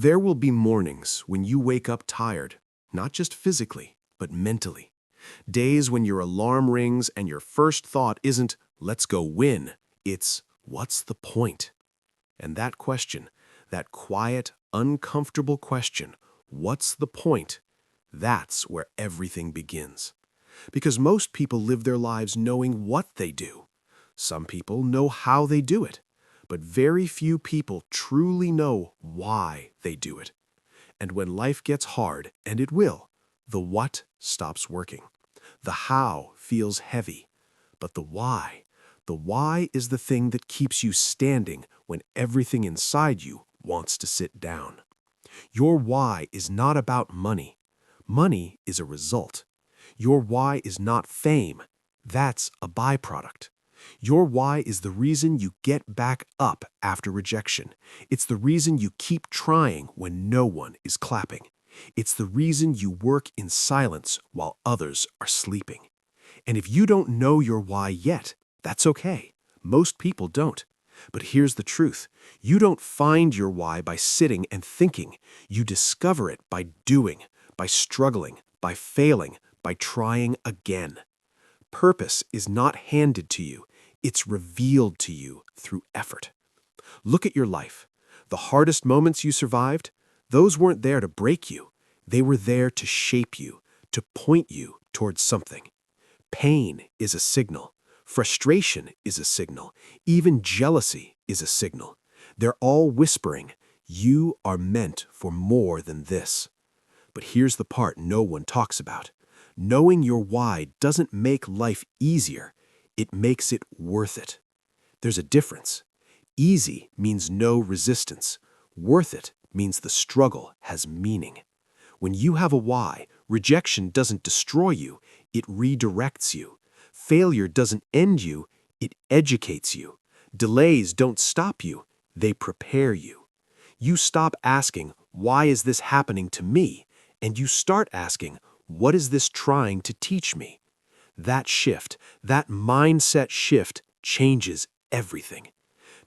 There will be mornings when you wake up tired, not just physically, but mentally. Days when your alarm rings and your first thought isn't, let's go win. It's, what's the point? And that question, that quiet, uncomfortable question, what's the point? That's where everything begins. Because most people live their lives knowing what they do. Some people know how they do it, but very few people truly know why they do it. And when life gets hard, and it will, the what stops working. The how feels heavy, but the why is the thing that keeps you standing when everything inside you wants to sit down. Your why is not about money. Money is a result. Your why is not fame. That's a byproduct. Your why is the reason you get back up after rejection. It's the reason you keep trying when no one is clapping. It's the reason you work in silence while others are sleeping. And if you don't know your why yet, that's okay. Most people don't. But here's the truth. You don't find your why by sitting and thinking. You discover it by doing, by struggling, by failing, by trying again. Purpose is not handed to you. It's revealed to you through effort. Look at your life. The hardest moments you survived, those weren't there to break you. They were there to shape you, to point you towards something. Pain is a signal. Frustration is a signal. Even jealousy is a signal. They're all whispering, you are meant for more than this. But here's the part no one talks about. Knowing your why doesn't make life easier. It makes it worth it. There's a difference. Easy means no resistance. Worth it means the struggle has meaning. When you have a why, rejection doesn't destroy you, it redirects you. Failure doesn't end you, it educates you. Delays don't stop you, they prepare you. You stop asking, why is this happening to me? And you start asking, what is this trying to teach me? That shift, that mindset shift, changes everything.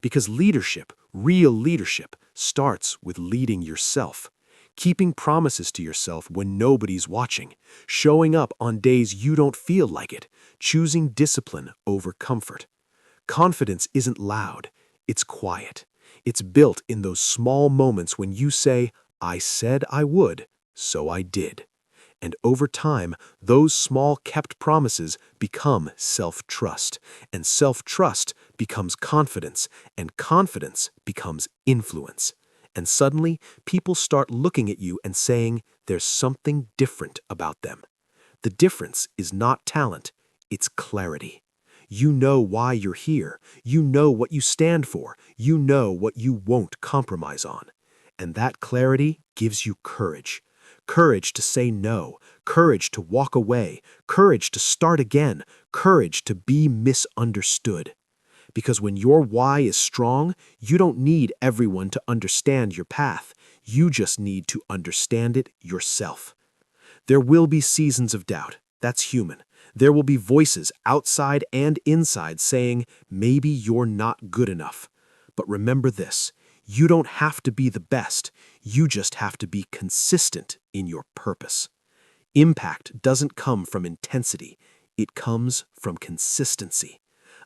Because leadership, real leadership, starts with leading yourself. Keeping promises to yourself when nobody's watching, showing up on days you don't feel like it, choosing discipline over comfort. Confidence isn't loud, it's quiet. It's built in those small moments when you say, I said I would, so I did. And over time, those small kept promises become self-trust, and self-trust becomes confidence, and confidence becomes influence. And suddenly, people start looking at you and saying, there's something different about them. The difference is not talent, it's clarity. You know why you're here. You know what you stand for. You know what you won't compromise on. And that clarity gives you courage. Courage to say no, courage to walk away, courage to start again, courage to be misunderstood. Because when your why is strong, you don't need everyone to understand your path. You just need to understand it yourself. There will be seasons of doubt. That's human. There will be voices outside and inside saying, maybe you're not good enough. But remember this, you don't have to be the best. You just have to be consistent in your purpose. Impact doesn't come from intensity. It comes from consistency.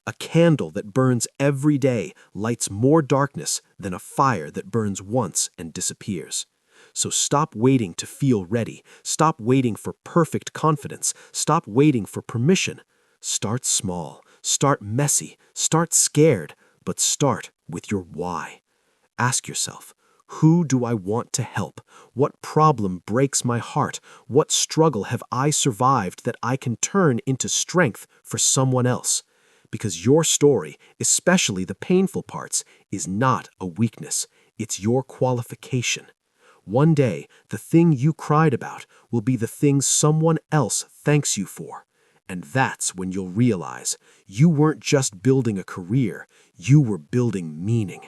A candle that burns every day lights more darkness than a fire that burns once and disappears. So stop waiting to feel ready. Stop waiting for perfect confidence. Stop waiting for permission. Start small. Start messy. Start scared. But start with your why. Ask yourself, who do I want to help? What problem breaks my heart? What struggle have I survived that I can turn into strength for someone else? Because your story, especially the painful parts, is not a weakness. It's your qualification. One day, the thing you cried about will be the thing someone else thanks you for. And that's when you'll realize you weren't just building a career, you were building meaning.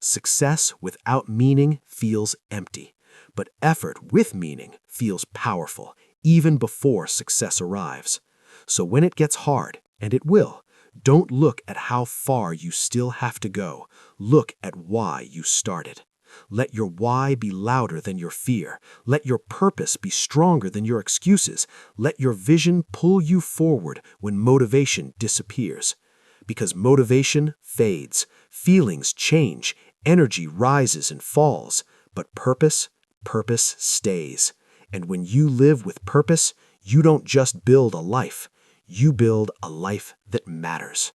Success without meaning feels empty, but effort with meaning feels powerful, even before success arrives. So when it gets hard, and it will, don't look at how far you still have to go. Look at why you started. Let your why be louder than your fear. Let your purpose be stronger than your excuses. Let your vision pull you forward when motivation disappears. Because motivation fades, feelings change, energy rises and falls, but purpose stays. And when you live with purpose, you don't just build a life, you build a life that matters.